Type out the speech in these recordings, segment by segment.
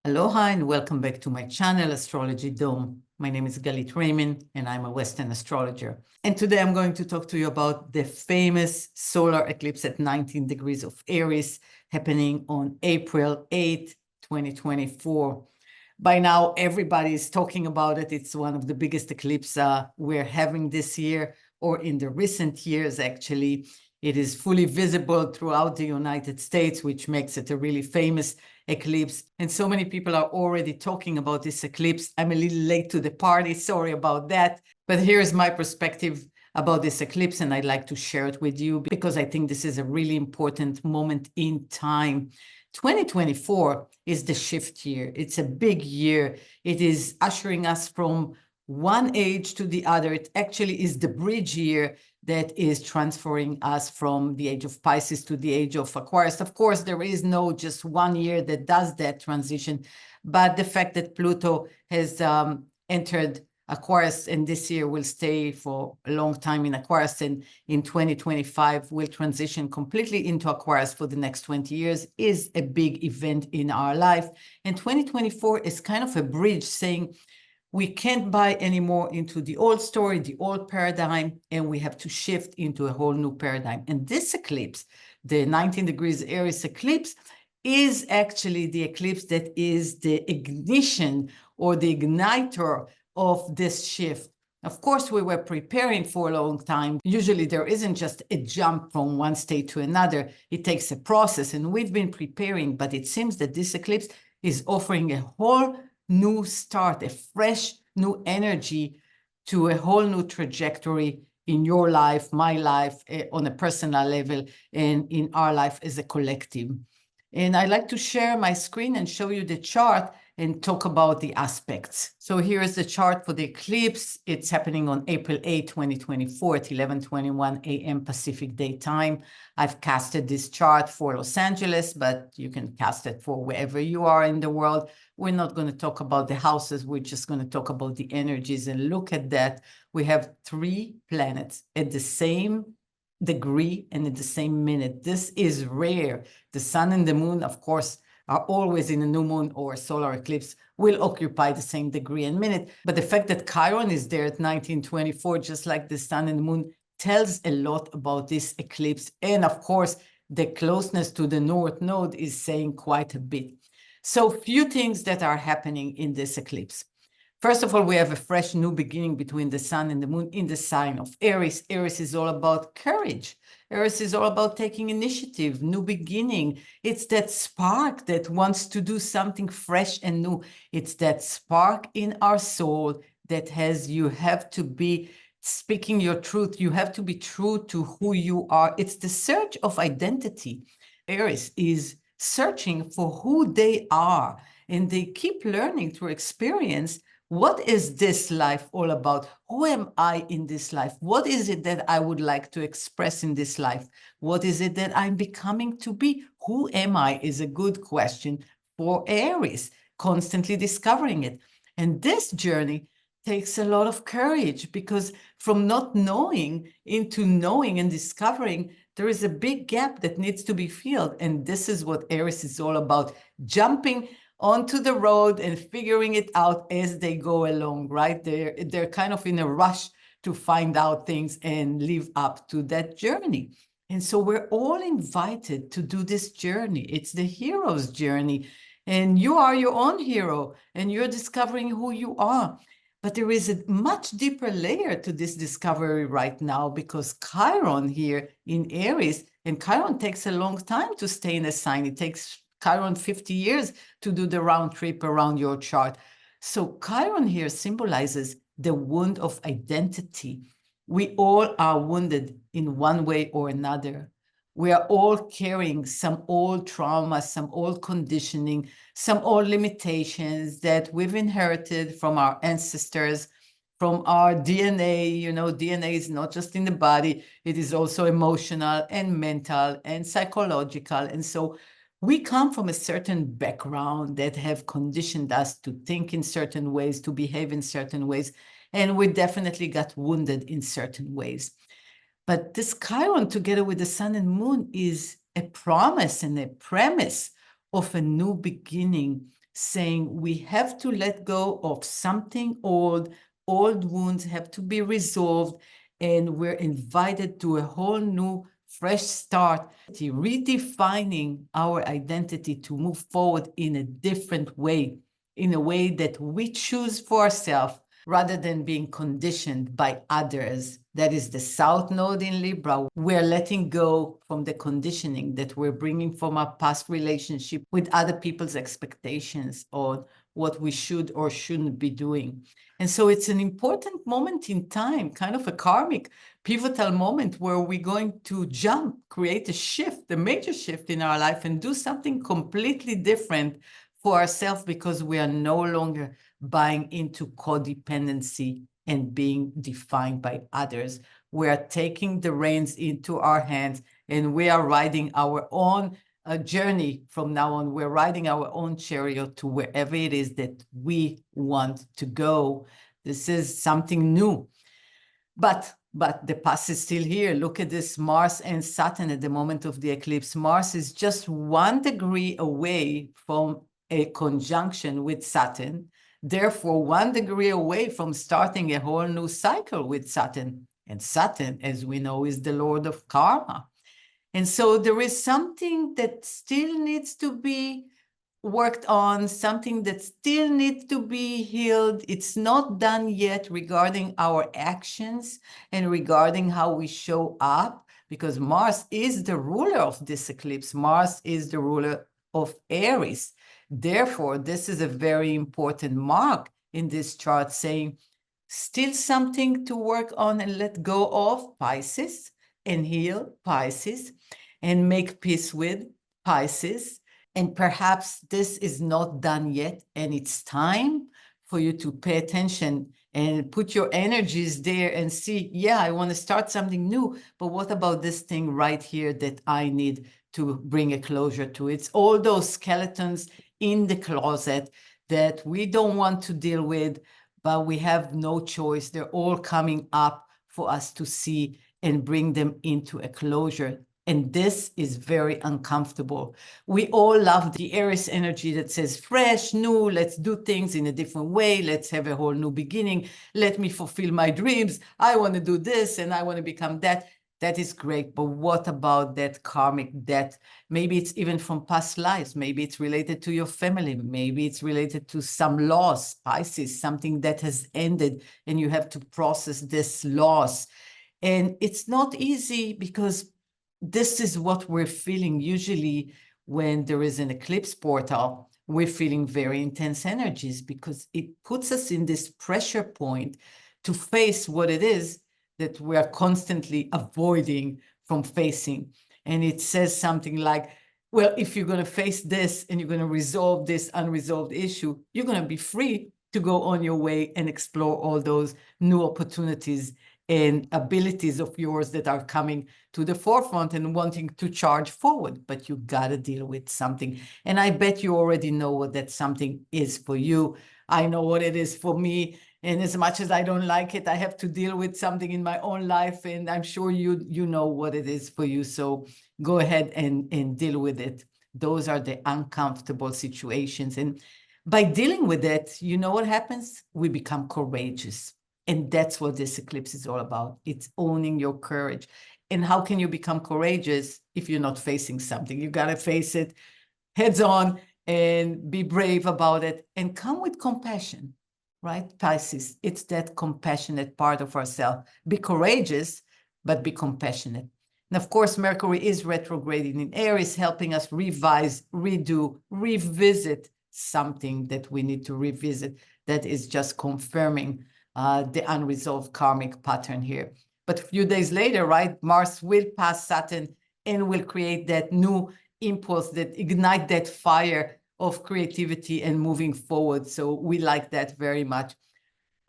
Aloha and welcome back to my channel, Astrology Dome. My name is Galit and I'm a Western astrologer. And today I'm going to talk to you about the famous solar eclipse at 19 degrees of Aries happening on April 8th, 2024. By now, everybody is talking about it. It's one of the biggest eclipses we're having this year, or in the recent years, actually. It is fully visible throughout the United States, which makes it a really famous eclipse. And so many people are already talking about this eclipse. I'm a little late to the party, sorry about that. But here's my perspective about this eclipse, and I'd like to share it with you because I think this is a really important moment in time. 2024 is the shift year. It's a big year. It is ushering us from one age to the other. It actually is the bridge year that is transferring us from the age of Pisces to the age of Aquarius. Of course, there is no just 1 year that does that transition, but the fact that Pluto has entered Aquarius and this year will stay for a long time in Aquarius, and in 2025 will transition completely into Aquarius for the next 20 years is a big event in our life. And 2024 is kind of a bridge saying, we can't buy anymore into the old story, the old paradigm, and we have to shift into a whole new paradigm. And this eclipse, the 19 degrees Aries eclipse, is actually the eclipse that is the ignition or the igniter of this shift. Of course, we were preparing for a long time. Usually there isn't just a jump from one state to another. It takes a process, and we've been preparing, but it seems that this eclipse is offering a whole new start, a fresh new energy to a whole new trajectory in your life, my life, on a personal level, and in our life as a collective. And I like to share my screen and show you the chart and talk about the aspects. So here is the chart for the eclipse. It's happening on April 8, 2024 at 11:21 a.m. Pacific Daytime. I've casted this chart for Los Angeles, but you can cast it for wherever you are in the world. We're not going to talk about the houses. We're just going to talk about the energies and look at that. We have 3 planets at the same degree and at the same minute. This is rare. The sun and the moon, of course, are always in a new moon or a solar eclipse, will occupy the same degree and minute. But the fact that Chiron is there at 1924, just like the sun and the moon, tells a lot about this eclipse. And of course, the closeness to the North Node is saying quite a bit. So few things that are happening in this eclipse. First of all, we have a fresh new beginning between the sun and the moon in the sign of Aries. Aries is all about courage. Aries is all about taking initiative, new beginning. It's that spark that wants to do something fresh and new. It's that spark in our soul that has, you have to be speaking your truth. You have to be true to who you are. It's the search of identity. Aries is searching for who they are, and they keep learning through experience. What is this life all about? Who am I in this life? What is it that I would like to express in this life? What is it that I'm becoming to be? Who am I is a good question for Aries, constantly discovering it. And this journey takes a lot of courage, because from not knowing into knowing and discovering, there is a big gap that needs to be filled. And this is what Aries is all about, jumping onto the road and figuring it out as they go along, right? They're kind of in a rush to find out things and live up to that journey. And so we're all invited to do this journey. It's the hero's journey. And you are your own hero, and you're discovering who you are. But there is a much deeper layer to this discovery right now, because Chiron here in Aries, and Chiron takes a long time to stay in a sign. It takes Chiron 50 years to do the round trip around your chart. So Chiron here symbolizes the wound of identity. We all are wounded in one way or another. We are all carrying some old trauma, some old conditioning, some old limitations that we've inherited from our ancestors, from our DNA. You know, DNA is not just in the body, it is also emotional and mental and psychological. And so we come from a certain background that have conditioned us to think in certain ways, to behave in certain ways, and we definitely got wounded in certain ways. But this Chiron, together with the sun and moon, is a promise and a premise of a new beginning, saying we have to let go of something old. Old wounds have to be resolved, and we're invited to a whole new fresh start, redefining our identity to move forward in a different way, in a way that we choose for ourselves rather than being conditioned by others. That is the South Node in Libra. We're letting go from the conditioning that we're bringing from our past relationship with other people's expectations on what we should or shouldn't be doing. And so it's an important moment in time, kind of a karmic, pivotal moment where we're going to jump, create a shift, a major shift in our life, and do something completely different for ourselves, because we are no longer buying into codependency and being defined by others. We are taking the reins into our hands, and we are riding our own journey from now on. We're riding our own chariot to wherever it is that we want to go. This is something new. But the past is still here. Look at this Mars and Saturn at the moment of the eclipse. Mars is just 1 degree away from a conjunction with Saturn. Therefore, 1 degree away from starting a whole new cycle with Saturn. And Saturn, as we know, is the Lord of Karma. And so there is something that still needs to be worked on, something that still needs to be healed. It's not done yet regarding our actions and regarding how we show up, because Mars is the ruler of this eclipse. Mars is the ruler of Aries. Therefore, this is a very important mark in this chart, saying still something to work on and let go of, Pisces, and heal, Pisces, and make peace with, Pisces. And perhaps this is not done yet, and it's time for you to pay attention and put your energies there and see, yeah, I want to start something new, but what about this thing right here that I need to bring a closure to? It's all those skeletons in the closet that we don't want to deal with, but we have no choice. They're all coming up for us to see and bring them into a closure. And this is very uncomfortable. We all love the Aries energy that says fresh, new, let's do things in a different way. Let's have a whole new beginning. Let me fulfill my dreams. I want to do this and I want to become that. That is great. But what about that karmic debt? Maybe it's even from past lives. Maybe it's related to your family. Maybe it's related to some loss, Pisces, something that has ended and you have to process this loss. And it's not easy, because this is what we're feeling usually when there is an eclipse portal. We're feeling very intense energies because it puts us in this pressure point to face what it is that we are constantly avoiding from facing. And it says something like, well, if you're going to face this and you're going to resolve this unresolved issue, you're going to be free to go on your way and explore all those new opportunities and abilities of yours that are coming to the forefront and wanting to charge forward. But you got to deal with something. And I bet you already know what that something is for you. I know what it is for me. And as much as I don't like it, I have to deal with something in my own life. And I'm sure you know what it is for you. So go ahead and deal with it. Those are the uncomfortable situations. And by dealing with it, you know what happens? We become courageous. And that's what this eclipse is all about. It's owning your courage. And how can you become courageous if you're not facing something? You got to face it heads on and be brave about it and come with compassion, right? Pisces, it's that compassionate part of ourselves. Be courageous, but be compassionate. And of course, Mercury is retrograding in Aries, helping us revise, redo, revisit something that we need to revisit, that is just confirming the unresolved karmic pattern here. But a few days later, right, Mars will pass Saturn and will create that new impulse that ignite that fire of creativity and moving forward. So we like that very much.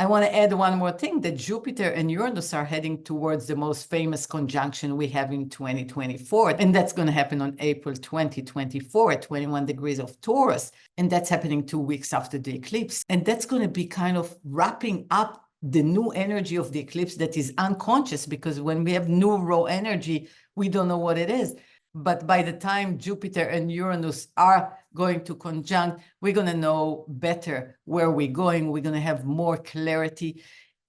I want to add one more thing, that Jupiter and Uranus are heading towards the most famous conjunction we have in 2024. And that's going to happen on April 2024 at 21 degrees of Taurus. And that's happening 2 weeks after the eclipse. And that's going to be kind of wrapping up the new energy of the eclipse that is unconscious, because when we have new raw energy, we don't know what it is. But by the time Jupiter and Uranus are going to conjunct, we're going to know better where we're going. We're going to have more clarity.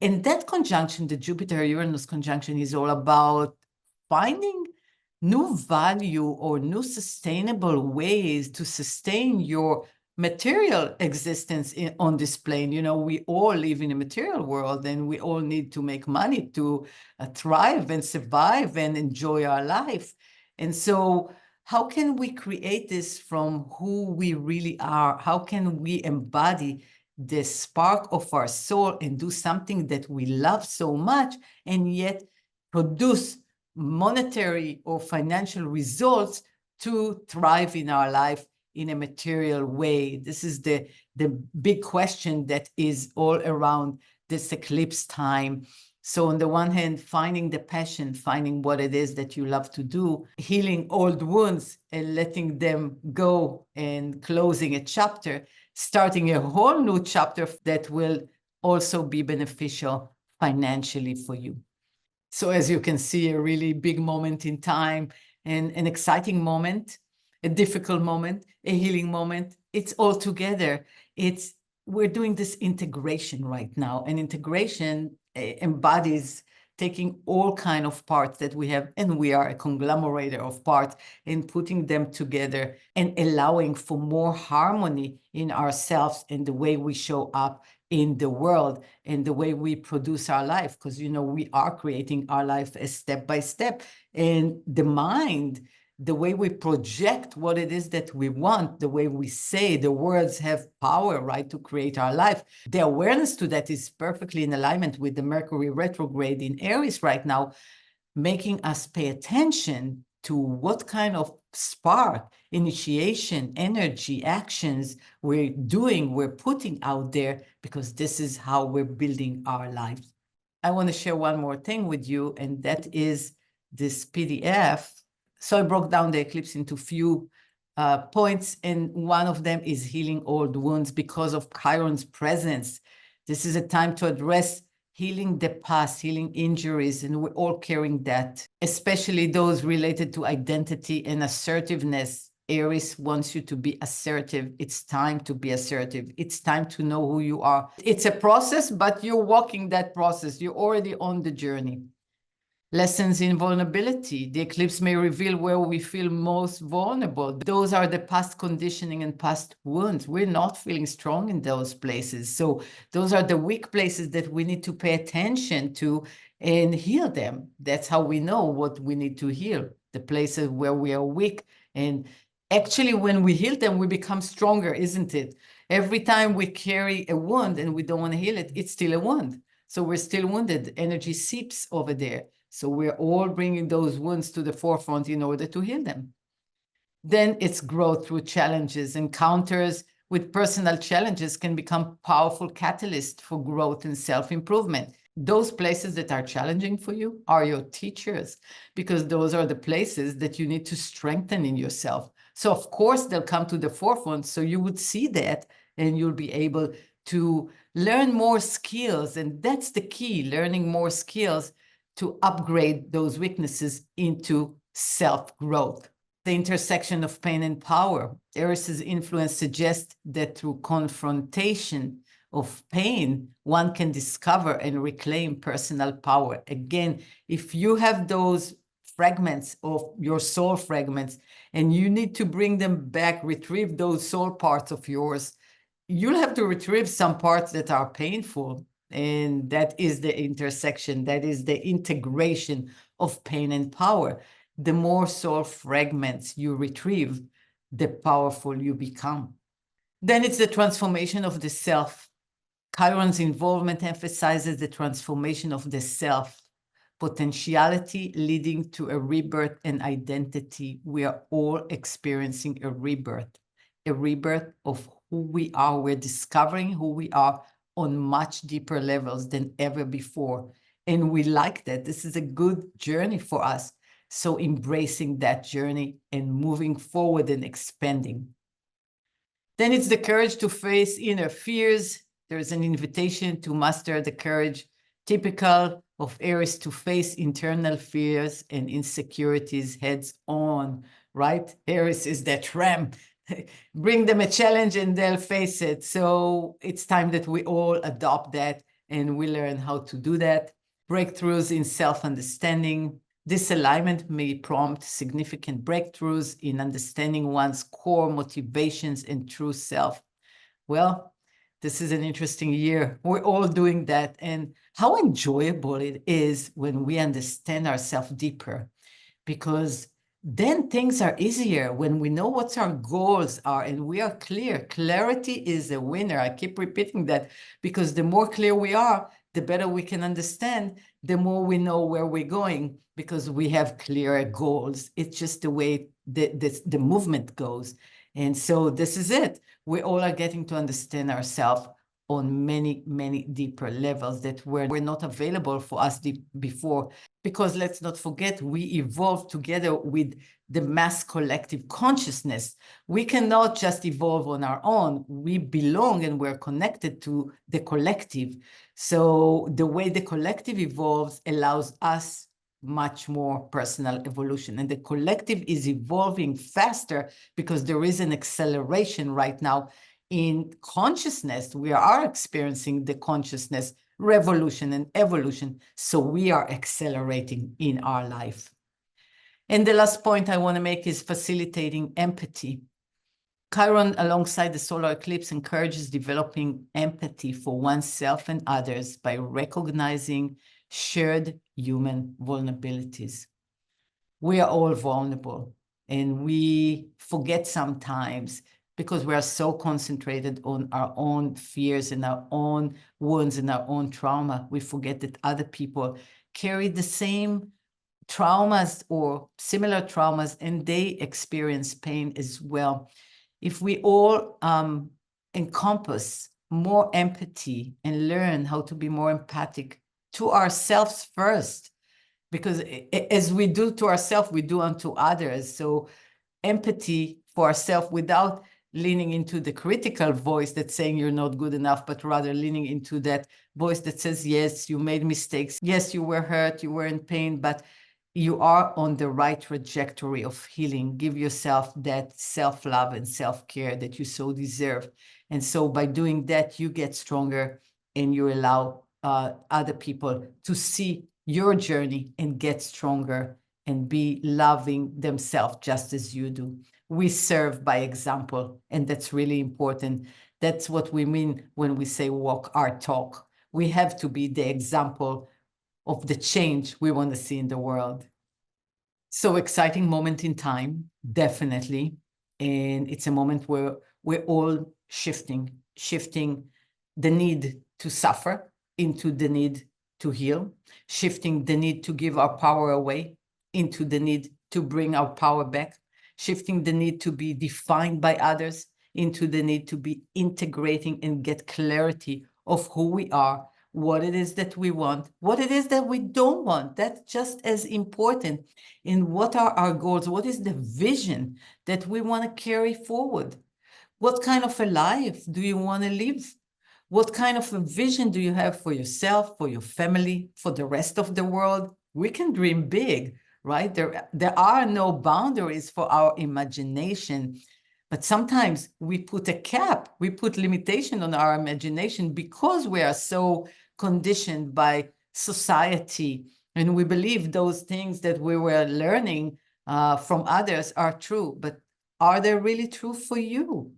And that conjunction, the Jupiter-Uranus conjunction, is all about finding new value or new sustainable ways to sustain your material existence on this plane. You know, we all live in a material world, and we all need to make money to thrive and survive and enjoy our life. And so how can we create this from who we really are? How can we embody the spark of our soul and do something that we love so much, and yet produce monetary or financial results to thrive in our life in a material way? This is the big question that is all around this eclipse time. So on the one hand, finding the passion, finding what it is that you love to do, healing old wounds and letting them go, and closing a chapter, starting a whole new chapter that will also be beneficial financially for you. So as you can see, a really big moment in time, and an exciting moment, a difficult moment, a healing moment. It's all together. We're doing this integration right now, and integration embodies taking all kind of parts that we have, and we are a conglomerate of parts, and putting them together and allowing for more harmony in ourselves and the way we show up in the world and the way we produce our life. Because, you know, we are creating our life as step by step, and the mind, the way we project what it is that we want, the way we say, the words have power, right, to create our life. The awareness to that is perfectly in alignment with the Mercury retrograde in Aries right now, making us pay attention to what kind of spark, initiation, energy, actions we're doing, we're putting out there, because this is how we're building our lives. I want to share one more thing with you, and that is this PDF. So I broke down the eclipse into few points, and one of them is healing old wounds because of Chiron's presence. This is a time to address healing the past, healing injuries, and we're all carrying that, especially those related to identity and assertiveness. Aries wants you to be assertive. It's time to be assertive. It's time to know who you are. It's a process, but you're walking that process. You're already on the journey. Lessons in vulnerability. The eclipse may reveal where we feel most vulnerable. Those are the past conditioning and past wounds. We're not feeling strong in those places. So those are the weak places that we need to pay attention to and heal them. That's how we know what we need to heal, the places where we are weak. And actually, when we heal them, we become stronger, isn't it? Every time we carry a wound and we don't want to heal it, it's still a wound. So we're still wounded. Energy seeps over there. So we're all bringing those wounds to the forefront in order to heal them. Then it's growth through challenges. Encounters with personal challenges can become powerful catalysts for growth and self-improvement. Those places that are challenging for you are your teachers, because those are the places that you need to strengthen in yourself. So of course they'll come to the forefront, so you would see that and you'll be able to learn more skills. And that's the key, learning more skills to upgrade those weaknesses into self-growth. The intersection of pain and power. Aries' influence suggests that through confrontation of pain, one can discover and reclaim personal power. Again, if you have those fragments of your soul fragments, and you need to bring them back, retrieve those soul parts of yours, you'll have to retrieve some parts that are painful. And that is the intersection, that is the integration of pain and power. The more soul fragments you retrieve, the powerful you become. Then it's the transformation of the self. Chiron's involvement emphasizes the transformation of the self, potentiality leading to a rebirth and identity. We are all experiencing a rebirth of who we are. We're discovering who we are on much deeper levels than ever before. And we like that. This is a good journey for us. So embracing that journey and moving forward and expanding. Then it's the courage to face inner fears. There's an invitation to master the courage typical of Aries to face internal fears and insecurities heads on, right? Aries is that ram bring them a challenge and they'll face it. So it's time that we all adopt that and we learn how to do that. Breakthroughs in self-understanding. This alignment may prompt significant breakthroughs in understanding one's core motivations and true self. Well, this is an interesting year. We're all doing that. And how enjoyable it is when we understand ourselves deeper, because then things are easier when we know what our goals are and we are clear. Clarity is a winner. I keep repeating that because the more clear we are, the better we can understand, the more we know where we're going because we have clearer goals. It's just the way the movement goes. And so this is it. We all are getting to understand ourselves on many, many deeper levels that were not available for us before. Because let's not forget, we evolved together with the mass collective consciousness. We cannot just evolve on our own. We belong and we're connected to the collective. So the way the collective evolves allows us much more personal evolution. And the collective is evolving faster because there is an acceleration right now in consciousness. We are experiencing the consciousness revolution and evolution. So we are accelerating in our life. And the last point I want to make is facilitating empathy. Chiron, alongside the solar eclipse, encourages developing empathy for oneself and others by recognizing shared human vulnerabilities. We are all vulnerable, and we forget sometimes because we are so concentrated on our own fears and our own wounds and our own trauma. We forget that other people carry the same traumas or similar traumas, and they experience pain as well. If we all encompass more empathy and learn how to be more empathic to ourselves first, because as we do to ourselves, we do unto others. So empathy for ourselves without leaning into the critical voice that's saying you're not good enough, but rather leaning into that voice that says, yes, you made mistakes. Yes, you were hurt, you were in pain, but you are on the right trajectory of healing. Give yourself that self-love and self-care that you so deserve. And so by doing that, you get stronger and you allow other people to see your journey and get stronger and be loving themselves just as you do. We serve by example, and that's really important. That's what we mean when we say walk our talk. We have to be the example of the change we want to see in the world. So exciting moment in time, definitely. And it's a moment where we're all shifting the need to suffer into the need to heal, shifting the need to give our power away into the need to bring our power back, shifting the need to be defined by others into the need to be integrating and get clarity of who we are, what it is that we want, what it is that we don't want. That's just as important. In what are our goals? What is the vision that we want to carry forward? What kind of a life do you want to live? What kind of a vision do you have for yourself, for your family, for the rest of the world? We can dream big, right? There are no boundaries for our imagination. But sometimes we put a cap, we put limitation on our imagination because we are so conditioned by society. And we believe those things that we were learning from others are true. But are they really true for you?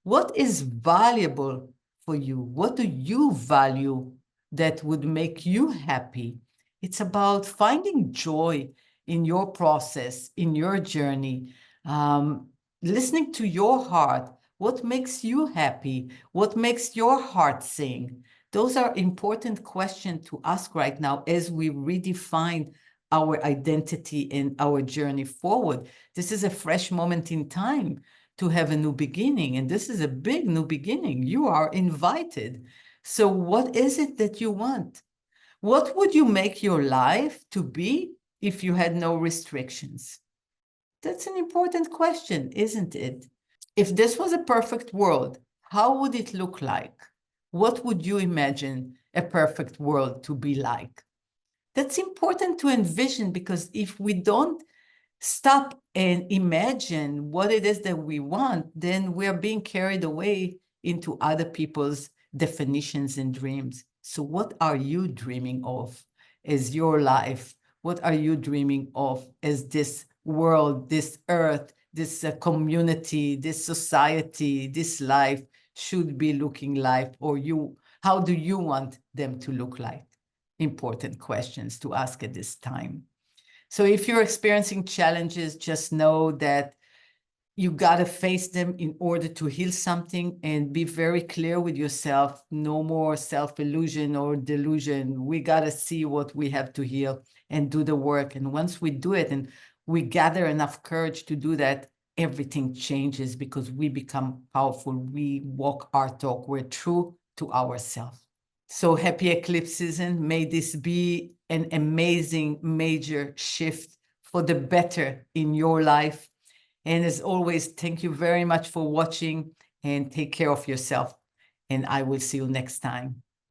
What is valuable for you? What do you value that would make you happy? It's about finding joy in your process, in your journey, listening to your heart. What makes you happy? What makes your heart sing? Those are important questions to ask right now as we redefine our identity and our journey forward. This is a fresh moment in time to have a new beginning, and this is a big new beginning. You are invited. So what is it that you want? What would you make your life to be if you had no restrictions? That's an important question, isn't it? If this was a perfect world, how would it look like? What would you imagine a perfect world to be like? That's important to envision, because if we don't stop and imagine what it is that we want, then we're being carried away into other people's definitions and dreams. So what are you dreaming of as your life? What are you dreaming of as this world, this earth, this community, this society, this life should be looking like? Or how do you want them to look like? Important questions to ask at this time. So if you're experiencing challenges, just know that you got to face them in order to heal something, and be very clear with yourself. No more self-illusion or delusion. We got to see what we have to heal and do the work. And once we do it and we gather enough courage to do that, everything changes because we become powerful. We walk our talk. We're true to ourselves. So happy eclipse season. May this be an amazing major shift for the better in your life. And as always, thank you very much for watching, and take care of yourself. And I will see you next time.